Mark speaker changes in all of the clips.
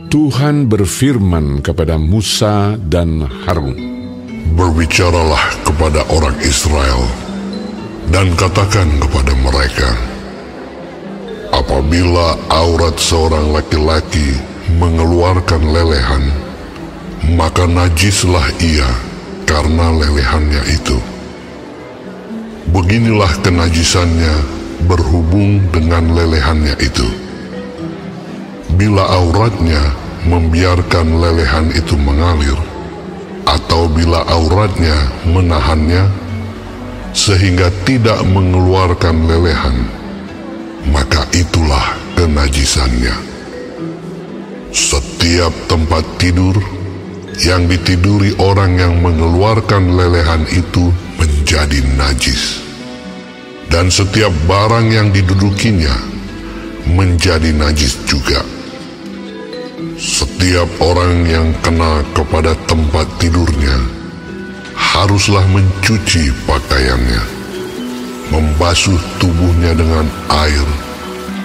Speaker 1: Tuhan berfirman kepada Musa dan Harun,
Speaker 2: "Berbicaralah kepada orang Israel dan katakan kepada mereka, apabila aurat seorang laki-laki mengeluarkan lelehan, maka najislah ia karena lelehannya itu. Beginilah kenajisannya berhubung dengan lelehannya itu. Bila auratnya membiarkan lelehan itu mengalir, atau bila auratnya menahannya sehingga tidak mengeluarkan lelehan, maka itulah kenajisannya. Setiap tempat tidur yang ditiduri orang yang mengeluarkan lelehan itu menjadi najis, dan setiap barang yang didudukinya menjadi najis juga. Setiap orang yang kena kepada tempat tidurnya haruslah mencuci pakaiannya, membasuh tubuhnya dengan air,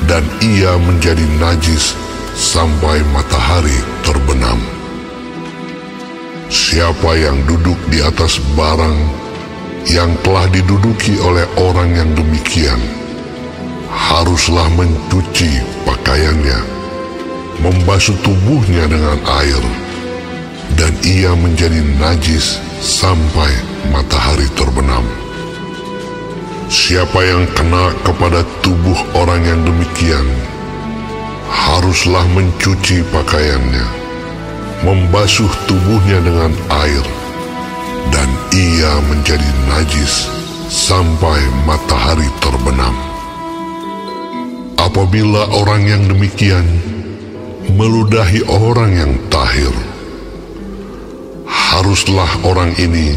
Speaker 2: dan ia menjadi najis sampai matahari terbenam. Siapa yang duduk di atas barang yang telah diduduki oleh orang yang demikian haruslah mencuci pakaiannya, membasuh tubuhnya dengan air, dan ia menjadi najis sampai matahari terbenam. Siapa yang kena kepada tubuh orang yang demikian haruslah mencuci pakaiannya, membasuh tubuhnya dengan air, dan ia menjadi najis sampai matahari terbenam. Apabila orang yang demikian meludahi orang yang tahir, haruslah orang ini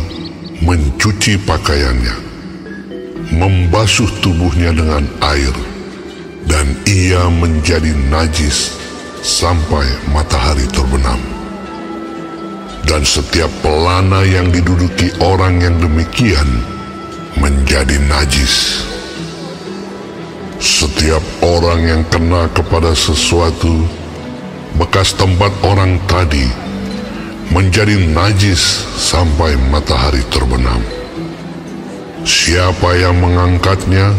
Speaker 2: mencuci pakaiannya, membasuh tubuhnya dengan air, dan ia menjadi najis sampai matahari terbenam. Dan setiap pelana yang diduduki orang yang demikian menjadi najis. Setiap orang yang kena kepada sesuatu bekas tempat orang tadi menjadi najis sampai matahari terbenam. Siapa yang mengangkatnya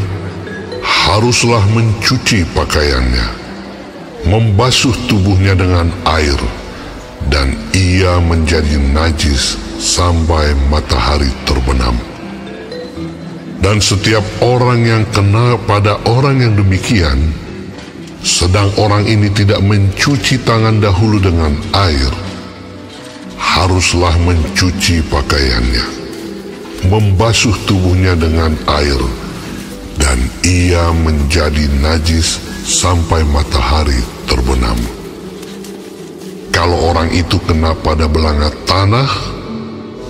Speaker 2: haruslah mencuci pakaiannya, membasuh tubuhnya dengan air, dan ia menjadi najis sampai matahari terbenam. Dan setiap orang yang kena pada orang yang demikian, sedang orang ini tidak mencuci tangan dahulu dengan air, haruslah mencuci pakaiannya, membasuh tubuhnya dengan air, dan ia menjadi najis sampai matahari terbenam. Kalau orang itu kena pada belanga tanah,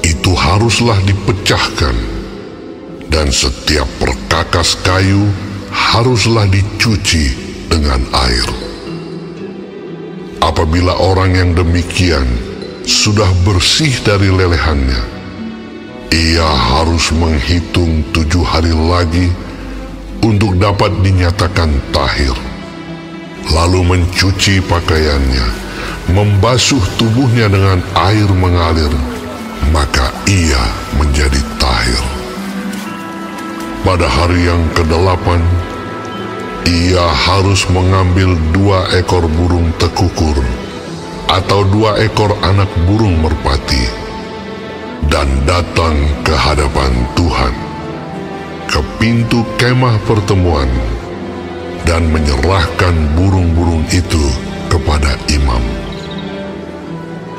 Speaker 2: itu haruslah dipecahkan, dan setiap perkakas kayu haruslah dicuci dengan air. Apabila orang yang demikian sudah bersih dari lelehannya, ia harus menghitung 7 hari lagi untuk dapat dinyatakan tahir, lalu mencuci pakaiannya, membasuh tubuhnya dengan air mengalir, maka ia menjadi tahir. Pada hari yang ke-8, ia harus mengambil 2 ekor burung tekukur atau 2 ekor anak burung merpati dan datang ke hadapan Tuhan, ke pintu kemah pertemuan, dan menyerahkan burung-burung itu kepada imam.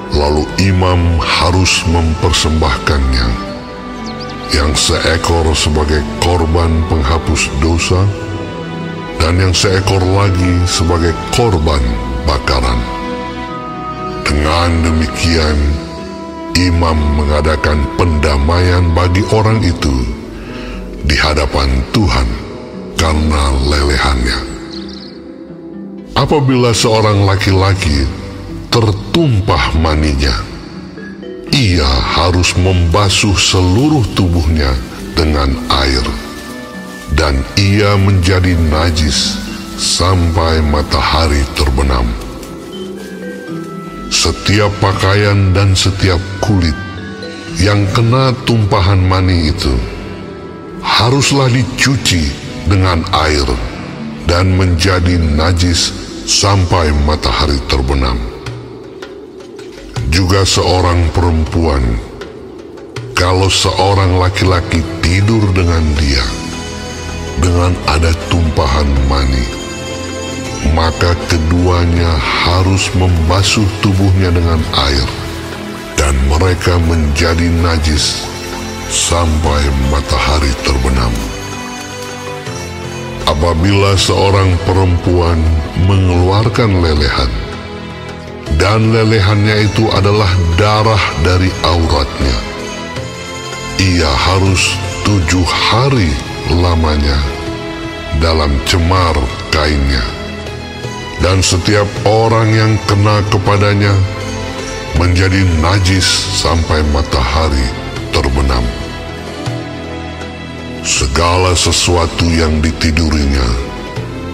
Speaker 2: Lalu imam harus mempersembahkannya, yang seekor sebagai korban penghapus dosa, dan yang seekor lagi sebagai korban bakaran. Dengan demikian, imam mengadakan pendamaian bagi orang itu di hadapan Tuhan karena lelehannya. Apabila seorang laki-laki tertumpah maninya, ia harus membasuh seluruh tubuhnya dengan air, dan ia menjadi najis sampai matahari terbenam. setiap pakaian dan setiap kulit yang kena tumpahan mani itu haruslah dicuci dengan air dan menjadi najis sampai matahari terbenam. Juga seorang perempuan, kalau seorang laki-laki tidur dengan dia dengan ada tumpahan mani, maka keduanya harus membasuh tubuhnya dengan air, dan mereka menjadi najis sampai matahari terbenam. Apabila seorang perempuan mengeluarkan lelehan, dan lelehannya itu adalah darah dari auratnya, ia harus 7 hari lamanya dalam cemar kainnya, dan setiap orang yang kena kepadanya menjadi najis sampai matahari terbenam. Segala sesuatu yang ditidurinya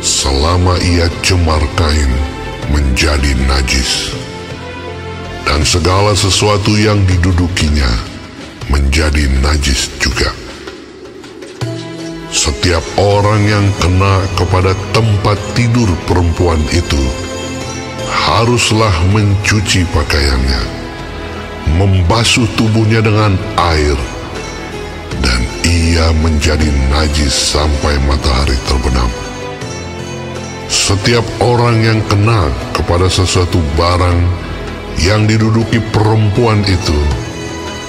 Speaker 2: selama ia cemar kain menjadi najis, dan segala sesuatu yang didudukinya menjadi najis juga. Setiap orang yang kena kepada tempat tidur perempuan itu haruslah mencuci pakaiannya, membasuh tubuhnya dengan air, dan ia menjadi najis sampai matahari terbenam. Setiap orang yang kena kepada sesuatu barang yang diduduki perempuan itu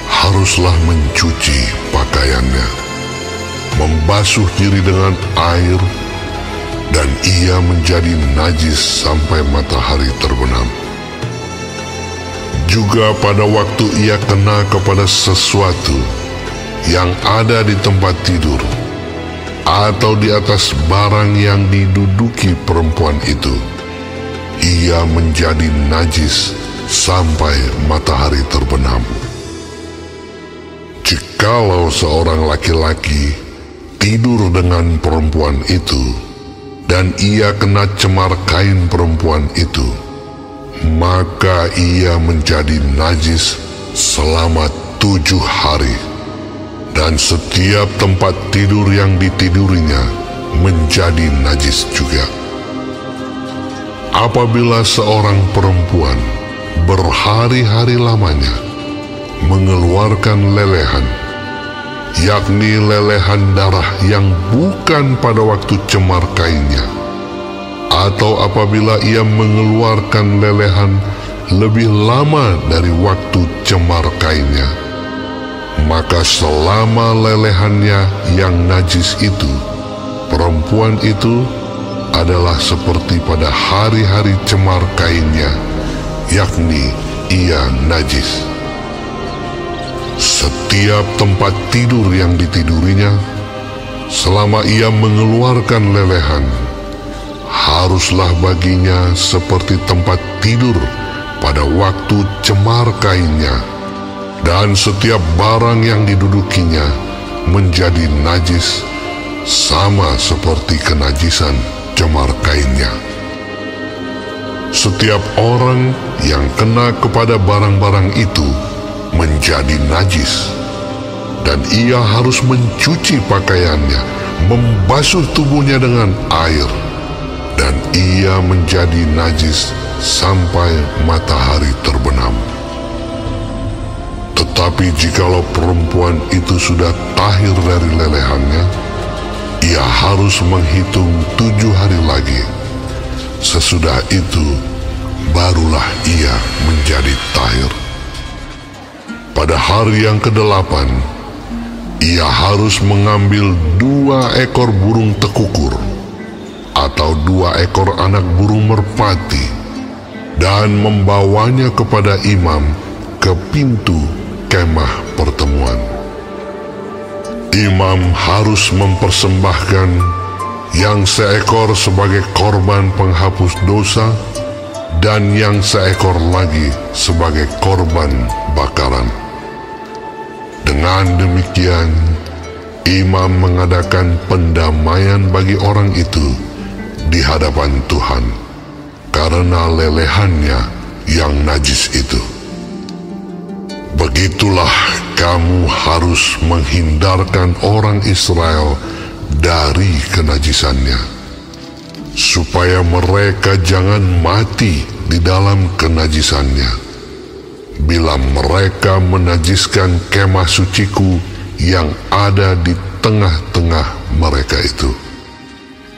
Speaker 2: haruslah mencuci pakaiannya, membasuh diri dengan air, dan ia menjadi najis sampai matahari terbenam. Juga pada waktu ia kena kepada sesuatu yang ada di tempat tidur atau di atas barang yang diduduki perempuan itu, ia menjadi najis sampai matahari terbenam. Jikalau seorang laki-laki tidur dengan perempuan itu, dan ia kena cemar kain perempuan itu, maka ia menjadi najis selama 7 hari, dan setiap tempat tidur yang ditidurinya menjadi najis juga. Apabila seorang perempuan berhari-hari lamanya mengeluarkan lelehan, yakni lelehan darah yang bukan pada waktu cemar kainnya, atau apabila ia mengeluarkan lelehan lebih lama dari waktu cemar kainnya, maka selama lelehannya yang najis itu, perempuan itu adalah seperti pada hari-hari cemar kainnya, yakni ia najis. Setiap tempat tidur yang ditidurinya, selama ia mengeluarkan lelehan, haruslah baginya seperti tempat tidur pada waktu cemar kainnya, dan setiap barang yang didudukinya menjadi najis sama seperti kenajisan cemar kainnya. Setiap orang yang kena kepada barang-barang itu menjadi najis, dan ia harus mencuci pakaiannya, membasuh tubuhnya dengan air, dan ia menjadi najis sampai matahari terbenam. Tetapi jikalau perempuan itu sudah tahir dari lelehannya, ia harus menghitung 7 hari lagi. Sesudah itu barulah ia menjadi tahir. Pada hari yang ke-8, ia harus mengambil 2 ekor burung tekukur atau 2 ekor anak burung merpati dan membawanya kepada imam ke pintu kemah pertemuan. Imam harus mempersembahkan yang seekor sebagai korban penghapus dosa dan yang seekor lagi sebagai korban bakaran. Dengan demikian, imam mengadakan pendamaian bagi orang itu di hadapan Tuhan, karena lelehannya yang najis itu. Begitulah kamu harus menghindarkan orang Israel dari kenajisannya, supaya mereka jangan mati di dalam kenajisannya, bila mereka menajiskan kemah suciku yang ada di tengah-tengah mereka itu.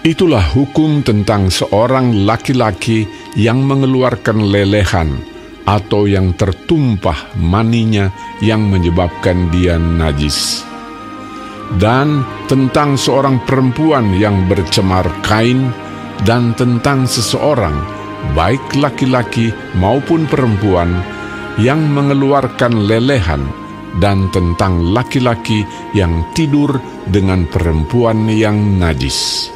Speaker 1: Itulah hukum tentang seorang laki-laki yang mengeluarkan lelehan atau yang tertumpah maninya yang menyebabkan dia najis. Dan tentang seorang perempuan yang bercemar kain, dan tentang seseorang, baik laki-laki maupun perempuan, yang mengeluarkan lelehan, dan tentang laki-laki yang tidur dengan perempuan yang najis.